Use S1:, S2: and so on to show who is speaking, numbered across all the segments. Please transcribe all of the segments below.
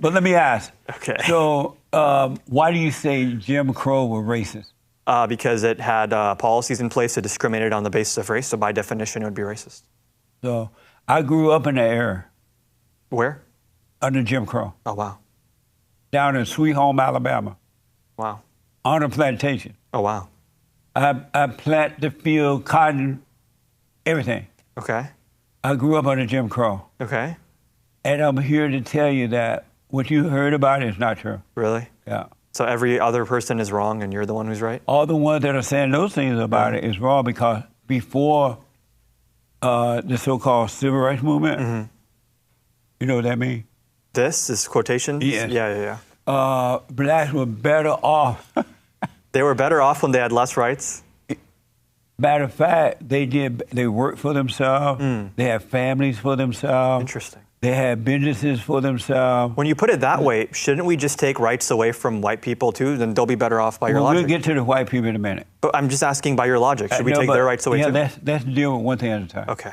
S1: But let me ask.
S2: Okay.
S1: So why do you say Jim Crow was racist?
S2: Because it had policies in place that discriminated on the basis of race, so by definition, it would be racist.
S1: So I grew up in that era.
S2: Where?
S1: Under Jim Crow.
S2: Oh, wow.
S1: Down in Sweet Home, Alabama.
S2: Wow.
S1: On a plantation.
S2: Oh, wow.
S1: I plant the field, cotton, everything.
S2: Okay.
S1: I grew up under Jim Crow.
S2: Okay.
S1: And I'm here to tell you that what you heard about it is not true.
S2: Really?
S1: Yeah.
S2: So every other person is wrong and you're the one who's right?
S1: All the ones that are saying those things about it is wrong because before the so-called civil rights movement, you know what that means?
S2: This is quotation?
S1: Yes.
S2: Yeah.
S1: Blacks were better off.
S2: They were better off when they had less rights?
S1: Matter of fact, they worked for themselves. They had families for themselves.
S2: Interesting.
S1: They had businesses for themselves.
S2: When you put it that way, shouldn't we just take rights away from white people too? Then they'll be better off by your logic.
S1: We'll get to the white people in a minute.
S2: But I'm just asking by your logic. Should we take their rights away too?
S1: Yeah, let's deal with one thing at a time.
S2: Okay.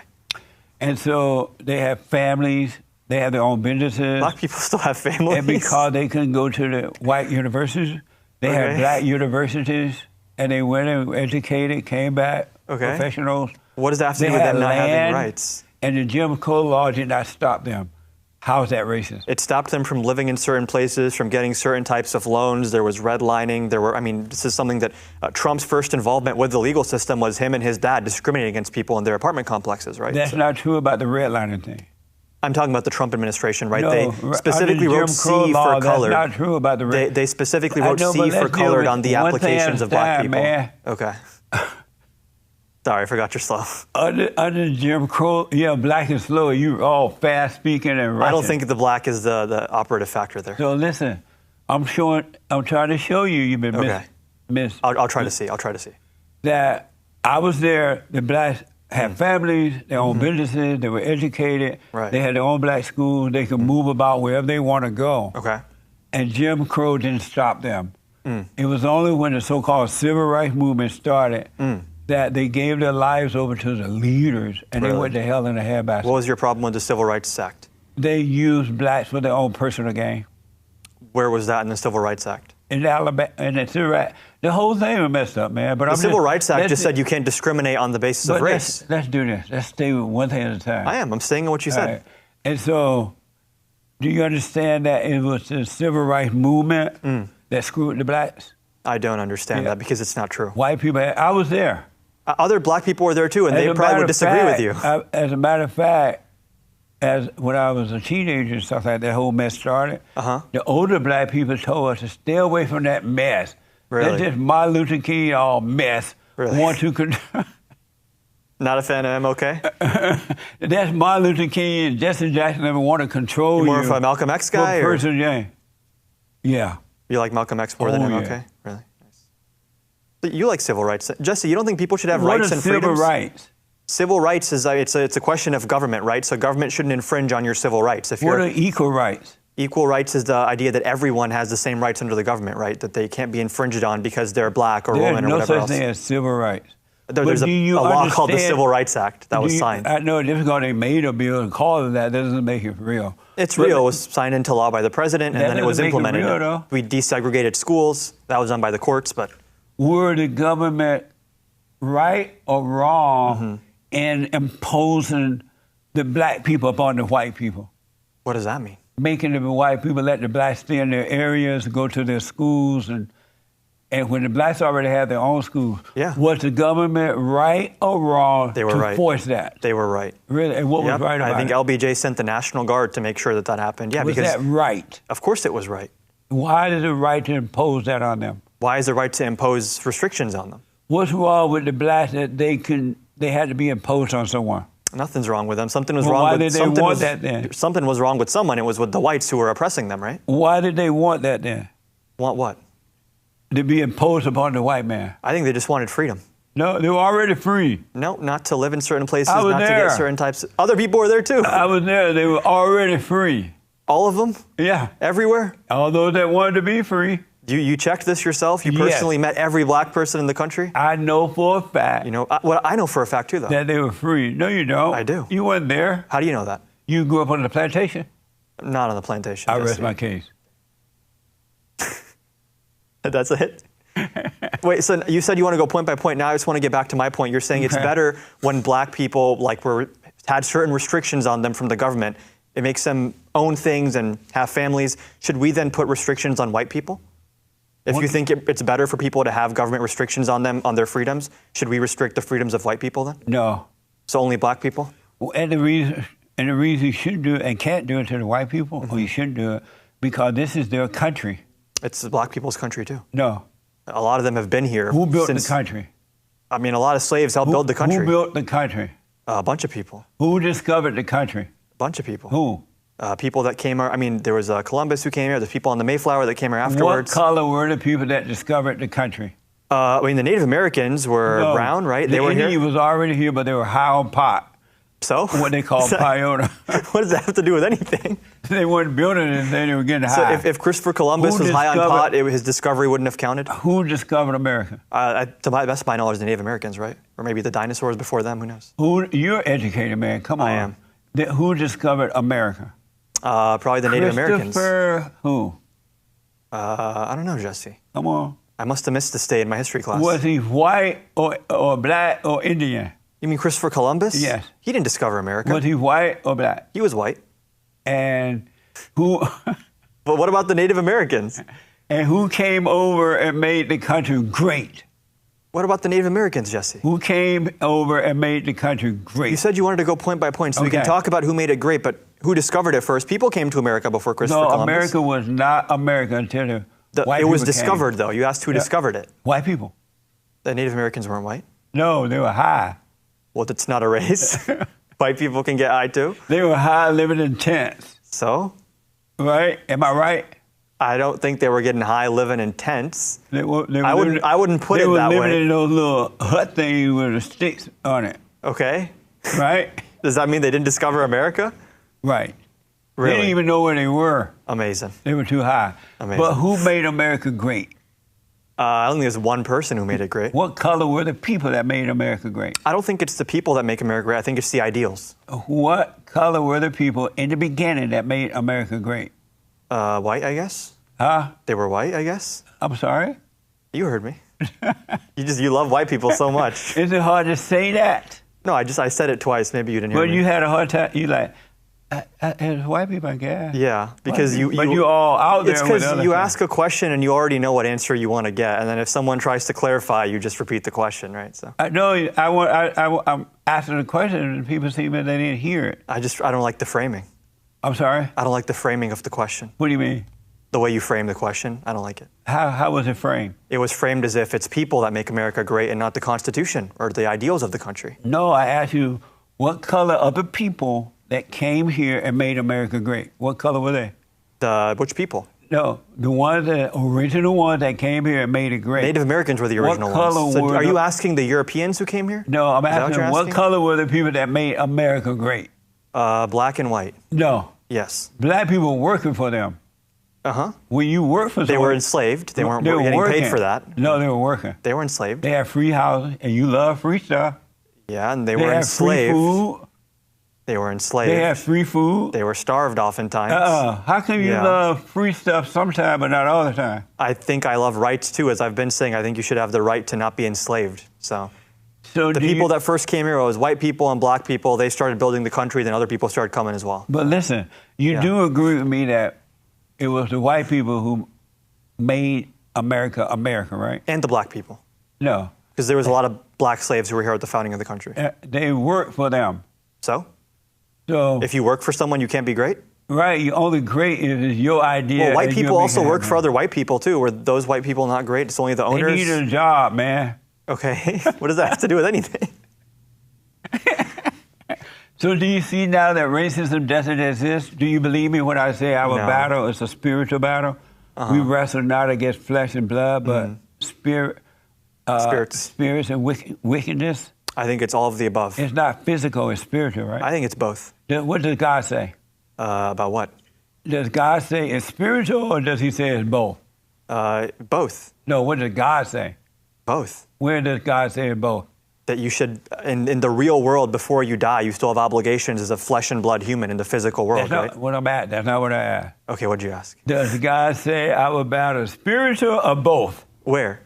S1: And so they have families. They have their own businesses.
S2: Black people still have families?
S1: And because they couldn't go to the white universities, they had black universities, and they went and educated, came back, professionals.
S2: What does that have to do with them not having rights?
S1: And the Jim Crow law did not stop them. How is that racist?
S2: It stopped them from living in certain places, from getting certain types of loans. There was redlining. This is something that Trump's first involvement with the legal system was him and his dad discriminating against people in their apartment complexes, right?
S1: That's not true about the redlining thing.
S2: I'm talking about the Trump administration, right?
S1: No,
S2: they specifically wrote C for colored.
S1: That's not true about the
S2: They specifically wrote C for colored on the applications of black people.
S1: Man.
S2: Okay. Sorry, I forgot you're slow.
S1: Under Jim Crow, black is slow. You all fast speaking and Russian.
S2: I don't think the black is the operative factor there.
S1: So listen, I'm trying to show you. You've been
S2: I'll try to see.
S1: That I was there. The blacks had families, their own businesses. They were educated.
S2: Right.
S1: They had their own black schools. They could move about wherever they want to go.
S2: Okay.
S1: And Jim Crow didn't stop them. It was only when the so-called civil rights movement started that they gave their lives over to the leaders, and they went to hell in a handbasket.
S2: What was your problem with the Civil Rights Act?
S1: They used blacks for their own personal gain.
S2: Where was that in the Civil Rights Act?
S1: In Alabama, and the whole thing was messed up, man. But
S2: the Civil Rights Act just said you can't discriminate on the basis of race.
S1: Let's do this. Let's stay with one thing at a time.
S2: I'm staying on what you said.
S1: Right. And so, do you understand that it was the Civil Rights movement that screwed the blacks?
S2: I don't understand that because it's not true.
S1: White people, I was there.
S2: Other black people were there too, and they probably would disagree with you.
S1: As a matter of fact, when I was a teenager and stuff like that whole mess started, the older black people told us to stay away from that mess.
S2: Really?
S1: That's just Martin Luther King all mess.
S2: Really? Not a fan of MLK?
S1: That's Martin Luther King and Jesse Jackson never want to control you.
S2: More of a Malcolm X guy?
S1: Yeah.
S2: You like Malcolm X more than MLK?
S1: Yeah.
S2: Really? You like civil rights. Jesse, you don't think people should have rights and freedoms?
S1: What are civil rights?
S2: Civil rights is it's a question of government, right? So government shouldn't infringe on your civil rights.
S1: What are equal rights?
S2: Equal rights is the idea that everyone has the same rights under the government, right? That they can't be infringed on because they're black or woman or whatever else.
S1: There's no such thing as civil rights.
S2: There's a law called the Civil Rights Act that was signed.
S1: I know just because they made a bill and called it that doesn't make it real.
S2: It's real. It was signed into law by the president, and then it was implemented. We desegregated schools. That was done by the courts, but...
S1: Were the government right or wrong in imposing the black people upon the white people?
S2: What does that mean?
S1: Making the white people let the blacks stay in their areas, go to their schools, and when the blacks already had their own schools, was the government right or wrong to force that?
S2: They were right.
S1: Really? And what was right about it?
S2: I think LBJ sent the National Guard to make sure that happened. Yeah,
S1: was that right?
S2: Of course it was right.
S1: Why is it right to impose that on them?
S2: Why is it right to impose restrictions on them?
S1: What's wrong with the blacks that they had to be imposed on someone?
S2: Nothing's wrong with them. Something was wrong with something was wrong with someone. It was with the whites who were oppressing them, right?
S1: Why did they want that then?
S2: Want what?
S1: To be imposed upon the white man.
S2: I think they just wanted freedom.
S1: No, they were already free.
S2: No, not to live in certain places, not to get certain types. Other people were there too.
S1: I was there. They were already free.
S2: All of them?
S1: Yeah.
S2: Everywhere?
S1: All those that wanted to be free.
S2: You checked this yourself? You personally met every black person in the country?
S1: I know for a fact.
S2: You know, I know for a fact too, though.
S1: That they were free. No, you don't.
S2: I do.
S1: You weren't there.
S2: How do you know that?
S1: You grew up on the plantation.
S2: Not on the plantation.
S1: I rest
S2: Jesse.
S1: my case.
S2: That's it? Wait, so you said you want to go point by point. Now I just want to get back to my point. You're saying it's better when black people had certain restrictions on them from the government. It makes them own things and have families. Should we then put restrictions on white people? If you think it's better for people to have government restrictions on them, on their freedoms, should we restrict the freedoms of white people then?
S1: No.
S2: So only black people?
S1: And the reason you shouldn't do it and can't do it to the white people, or you shouldn't do it, because this is their country.
S2: It's the black people's country too.
S1: No.
S2: A lot of them have been here.
S1: Who built the country?
S2: I mean, a lot of slaves helped build the country.
S1: Who built the country?
S2: A bunch of people.
S1: Who discovered the country?
S2: A bunch of people.
S1: Who?
S2: People that came. I mean, there was Columbus who came here. There's people on the Mayflower that came here afterwards.
S1: What color were the people that discovered the country?
S2: I mean, the Native Americans were brown, right?
S1: They were here. The Indians was already here, but they were high on pot.
S2: So?
S1: What they call peyote.
S2: What does that have to do with anything?
S1: They weren't building it, and they were getting high.
S2: So if Christopher Columbus was high on pot, his discovery wouldn't have counted?
S1: Who discovered America?
S2: To my best of my knowledge, the Native Americans, right? Or maybe the dinosaurs before them, who knows?
S1: You're an educated man, come on.
S2: I am.
S1: Who discovered America?
S2: Probably the Native Americans.
S1: Christopher who?
S2: I don't know, Jesse.
S1: Come on.
S2: I must have missed this day in my history class.
S1: Was he white or black or Indian?
S2: You mean Christopher Columbus?
S1: Yes.
S2: He didn't discover America.
S1: Was he white or black?
S2: He was white.
S1: And who?
S2: But what about the Native Americans?
S1: And who came over and made the country great?
S2: What about the Native Americans, Jesse?
S1: Who came over and made the country great?
S2: You said you wanted to go point by point, so we can talk about who made it great, but who discovered it first? People came to America before Christopher Columbus.
S1: No, America was not America until the white
S2: people
S1: came.
S2: It was discovered, though. You asked who discovered it.
S1: White people.
S2: The Native Americans weren't white?
S1: No, they were high.
S2: Well, it's not a race. White people can get high, too?
S1: They were high living in tents.
S2: So?
S1: Right? Am I right?
S2: I don't think they were getting high living in tents.
S1: I
S2: wouldn't put it that way.
S1: They were living in those little hut things with the sticks on it.
S2: Okay.
S1: Right?
S2: Does that mean they didn't discover America?
S1: Right.
S2: Really?
S1: They didn't even know where they were.
S2: Amazing.
S1: They were too high.
S2: Amazing.
S1: But who made America great?
S2: I don't think there's one person who made it great.
S1: What color were the people that made America great?
S2: I don't think it's the people that make America great. I think it's the ideals.
S1: What color were the people in the beginning that made America great?
S2: White, I guess.
S1: Huh?
S2: They were white, I guess.
S1: I'm sorry?
S2: You heard me. You love white people so much.
S1: Is it hard to say that?
S2: No, I said it twice. Maybe you didn't hear me.
S1: Well, you had a hard time. You like, as white people, I guess.
S2: Yeah, because
S1: But you all out there.
S2: It's because you ask a question and you already know what answer you want to get, and then if someone tries to clarify, you just repeat the question, right? So.
S1: I'm asking the question, and people seem that they didn't hear it.
S2: I don't like the framing.
S1: I'm sorry?
S2: I don't like the framing of the question.
S1: What do you mean?
S2: The way you frame the question, I don't like it.
S1: How was it framed?
S2: It was framed as if it's people that make America great and not the Constitution or the ideals of the country.
S1: No, I asked you, what color are the people that came here and made America great? What color were they?
S2: Which people?
S1: No, the original ones that came here and made it great.
S2: Native Americans were the original ones. So are you asking the Europeans who came here?
S1: No, I'm asking what color were the people that made America great?
S2: Black and white.
S1: No.
S2: Yes.
S1: Black people working for them.
S2: Uh-huh.
S1: When you work for someone,
S2: they were enslaved. They weren't getting paid for that.
S1: No, they were working.
S2: They were enslaved.
S1: They had free housing, and you love free stuff.
S2: Yeah, and they were enslaved.
S1: Free food.
S2: They were enslaved.
S1: They had free food.
S2: They were starved oftentimes.
S1: How come you love free stuff sometimes but not all the time?
S2: I think I love rights too. As I've been saying, I think you should have the right to not be enslaved. So the people that first came here was white people and black people. They started building the country, then other people started coming as well.
S1: But listen, you do agree with me that it was the white people who made America America, right?
S2: And the black people.
S1: No.
S2: Because there was a lot of black slaves who were here at the founding of the country.
S1: They worked for them.
S2: So
S1: if
S2: you work for someone, you can't be great?
S1: Right. You're only great if it's your idea.
S2: Well, white people also work for other white people, too. Were those white people not great? It's only the owners?
S1: They need a job, man.
S2: Okay. What does that have to do with anything?
S1: So do you see now that racism doesn't exist? Do you believe me when I say our battle is a spiritual battle? We wrestle not against flesh and blood, but spirits and wickedness?
S2: I think it's all of the above.
S1: It's not physical, it's spiritual, right?
S2: I think it's both.
S1: What does God say?
S2: About what?
S1: Does God say it's spiritual or does he say it's both?
S2: Both.
S1: No, what does God say?
S2: Both.
S1: Where does God say it's both?
S2: That you should, in the real world, before you die, you still have obligations as a flesh and blood human in the physical world,
S1: That's not
S2: right?
S1: what I'm at. That's not what I asked.
S2: Okay, what'd you ask?
S1: Does God say I will bow to spiritual or both?
S2: Where?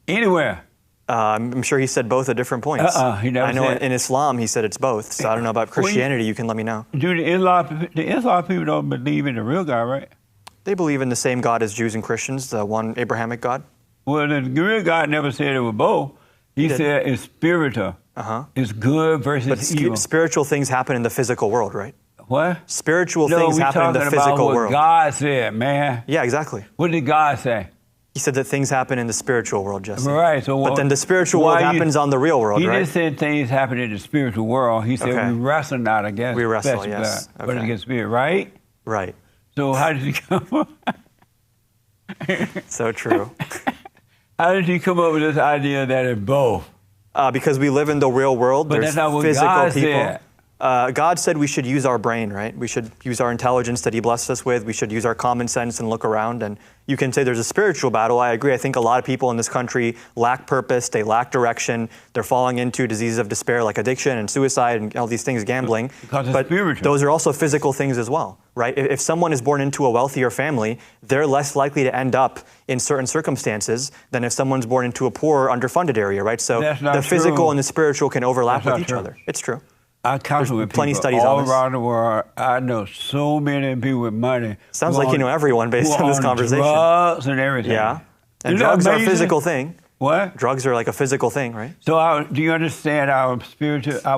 S1: Anywhere.
S2: I'm sure he said both at different points.
S1: He never
S2: I know
S1: said.
S2: in Islam he said it's both, so I don't know about Christianity. You can let me know.
S1: Do the Islam people don't believe in the real God, right?
S2: They believe in the same God as Jews and Christians, the one Abrahamic God.
S1: Well, the real God never said it was both. He
S2: did.
S1: said it's spiritual. It's good versus
S2: But
S1: evil.
S2: spiritual things happen in the physical world, right?
S1: What?
S2: Spiritual
S1: No,
S2: things
S1: we
S2: happen in
S1: talking
S2: the
S1: about
S2: physical
S1: what
S2: world.
S1: God said, man.
S2: Yeah, exactly.
S1: What did God say?
S2: He said that things happen in the spiritual world, Jesse.
S1: Right. So,
S2: But then the spiritual world happens on the real world,
S1: He
S2: right?
S1: didn't say things happen in the spiritual world. He said
S2: Okay.
S1: we wrestle not against
S2: We wrestle,
S1: flesh and
S2: yes.
S1: blood, but
S2: Okay.
S1: against spirit, right?
S2: Right.
S1: So how did he come up?
S2: So true.
S1: How did he come up with this idea that it's both?
S2: Because we live in the real world.
S1: But
S2: There's
S1: that's not what
S2: physical
S1: God
S2: people.
S1: said.
S2: God said we should use our brain, right? We should use our intelligence that He blessed us with. We should use our common sense and look around. And you can say there's a spiritual battle. I agree. I think a lot of people in this country lack purpose. They lack direction. They're falling into diseases of despair like addiction and suicide and all these things, gambling.
S1: Because it's
S2: but
S1: spiritual.
S2: those are also physical things as well, right? If someone is born into a wealthier family, they're less likely to end up in certain circumstances than if someone's born into a poor, underfunded area, right? So
S1: That's not
S2: the physical
S1: true.
S2: and the spiritual can overlap
S1: That's
S2: with
S1: not
S2: each
S1: true.
S2: other. It's true.
S1: I counsel
S2: There's
S1: with
S2: plenty
S1: people
S2: studies on
S1: all
S2: this.
S1: around the world. I know so many people with money.
S2: Sounds
S1: who
S2: like you know everyone based
S1: who
S2: on this
S1: on
S2: conversation.
S1: Drugs and everything.
S2: Yeah. And
S1: Isn't that
S2: drugs are a
S1: amazing?
S2: physical thing.
S1: What?
S2: Drugs are like a physical thing, right?
S1: So do you understand our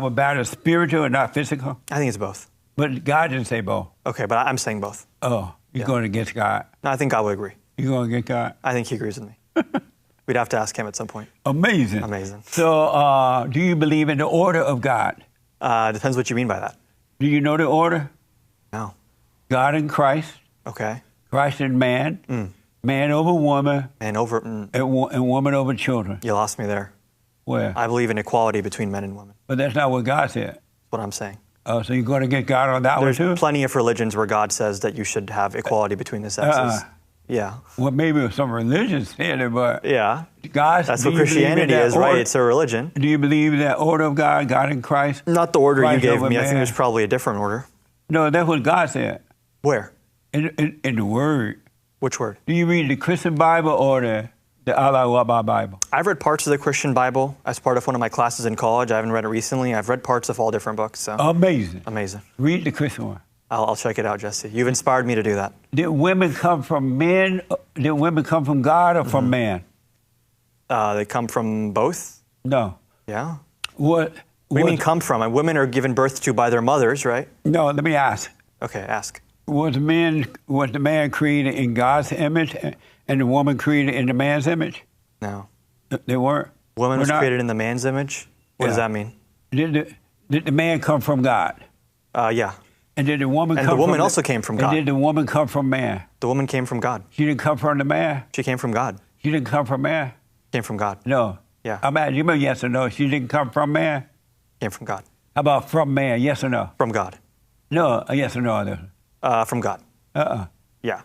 S1: battle is spiritual and not physical?
S2: I think it's both.
S1: But God didn't say both.
S2: Okay, but I'm saying both.
S1: Oh, you're
S2: Yeah.
S1: going against God.
S2: No, I think God would agree.
S1: You're going against God.
S2: I think He agrees with me. We'd have to ask Him at some point.
S1: Amazing.
S2: Amazing.
S1: So do you believe in the order of God?
S2: Depends what you mean by that.
S1: Do you know the order?
S2: No.
S1: God and Christ,
S2: Okay.
S1: Christ and man, man over woman,
S2: And over,
S1: and woman over children.
S2: you lost me there.
S1: Where?
S2: I believe in equality between men and women.
S1: But that's not what God said.
S2: That's what I'm saying.
S1: Oh, so you're going to get God on that
S2: There's
S1: one too?
S2: plenty of religions where God says that you should have equality between the sexes. Yeah.
S1: Well, maybe some religions said it, but
S2: Yeah.
S1: God.
S2: That's
S1: do
S2: what
S1: you believe in
S2: Christianity
S1: that
S2: is, right?
S1: order?
S2: It's a religion.
S1: Do you believe in that order of God, God in Christ?
S2: Not the order you
S1: Christ
S2: gave
S1: over
S2: me. I think
S1: man.
S2: there's probably a different order.
S1: No, that's what God said
S2: Where?
S1: in the Word.
S2: Which word?
S1: Do you read the Christian Bible or the Allah Waba Bible?
S2: I've read parts of the Christian Bible as part of one of my classes in college. I haven't read it recently. I've read parts of all different books. So
S1: Amazing.
S2: amazing.
S1: Read the Christian one.
S2: I'll check it out, Jesse. You've inspired me to do that.
S1: Did women come from men? Did women come from God or from man?
S2: They come from both.
S1: No.
S2: Yeah.
S1: What
S2: What do you mean come from? And women are given birth to by their mothers, right?
S1: No, let me ask.
S2: Okay, ask.
S1: Was the man created in God's image and the woman created in the man's image?
S2: No.
S1: They weren't.
S2: Woman
S1: We're
S2: was
S1: not-
S2: created in the man's image. What does
S1: Yeah.
S2: that mean?
S1: Did the man come from God?
S2: Yeah.
S1: And did the woman
S2: And
S1: come
S2: the woman
S1: from
S2: also came from God.
S1: And did the woman come from man?
S2: The woman came from God.
S1: She didn't come from the man?
S2: She came from God.
S1: She didn't come from man?
S2: Came from God.
S1: No.
S2: Yeah.
S1: I'm asking you, yes or no? She didn't come from man?
S2: Came from God.
S1: How about from man? Yes or no?
S2: From God.
S1: No, a yes or no?
S2: From God. Yeah.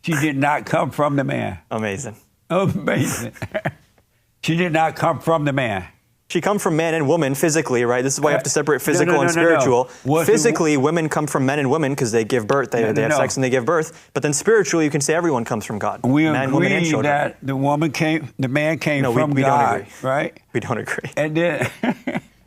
S1: She did not come from the man.
S2: Amazing.
S1: Amazing. She did not come from the man.
S2: She come from man and woman physically, right? This is why you have to separate physical and
S1: no.
S2: spiritual.
S1: Was the-
S2: Physically, women come from men and women because they give birth. They have
S1: No.
S2: sex and they give birth. But then spiritually, you can say everyone comes from God.
S1: We
S2: Man, woman, and
S1: agree
S2: children.
S1: that the man came
S2: No,
S1: from
S2: we don't
S1: God,
S2: agree.
S1: right?
S2: We don't agree.
S1: And then,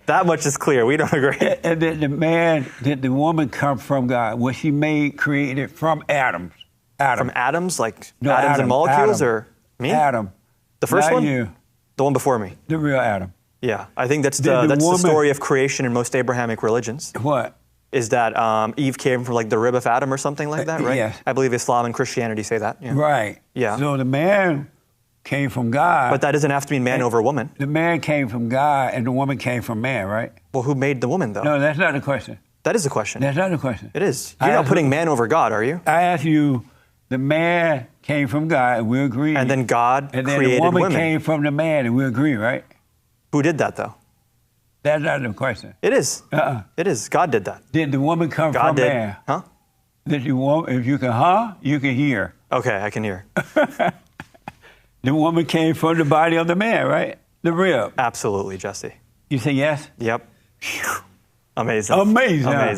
S2: That much is clear. We don't agree.
S1: and then did the woman come from God? Was she created from Adam?
S2: From atoms, like
S1: No,
S2: atoms
S1: Adam,
S2: and molecules,
S1: Adam.
S2: or me?
S1: Adam.
S2: The first
S1: Not
S2: one?
S1: you.
S2: The one before me.
S1: The real Adam.
S2: Yeah, I think that's
S1: Did the
S2: the
S1: woman-
S2: story of creation in most Abrahamic religions.
S1: What?
S2: Is that Eve came from like the rib of Adam or something like that, right?
S1: Yes.
S2: I believe Islam and Christianity say that. Yeah.
S1: Right.
S2: Yeah.
S1: So the man came from God.
S2: But that doesn't have to mean man over woman.
S1: The man came from God and the woman came from man, right?
S2: Well, who made the woman though?
S1: No, that's not the question.
S2: That is the question.
S1: That's not the question.
S2: It is.
S1: I
S2: You're not
S1: asked
S2: putting
S1: you-
S2: man over God, are you?
S1: I asked you, the man came from God, and we agree.
S2: And then God
S1: And then
S2: created
S1: the woman
S2: women.
S1: came from the man, and we agree, right?
S2: Who did that though?
S1: That's not the question.
S2: It is.
S1: Uh-uh.
S2: It is. God did that.
S1: Did the woman come
S2: God
S1: from
S2: did.
S1: man?
S2: Huh?
S1: Did you want? If you can, you can hear.
S2: Okay, I can hear.
S1: The woman came from the body of the man, right? The rib.
S2: Absolutely, Jesse.
S1: You say yes?
S2: Yep. Amazing.
S1: Amazing.
S2: Amazing.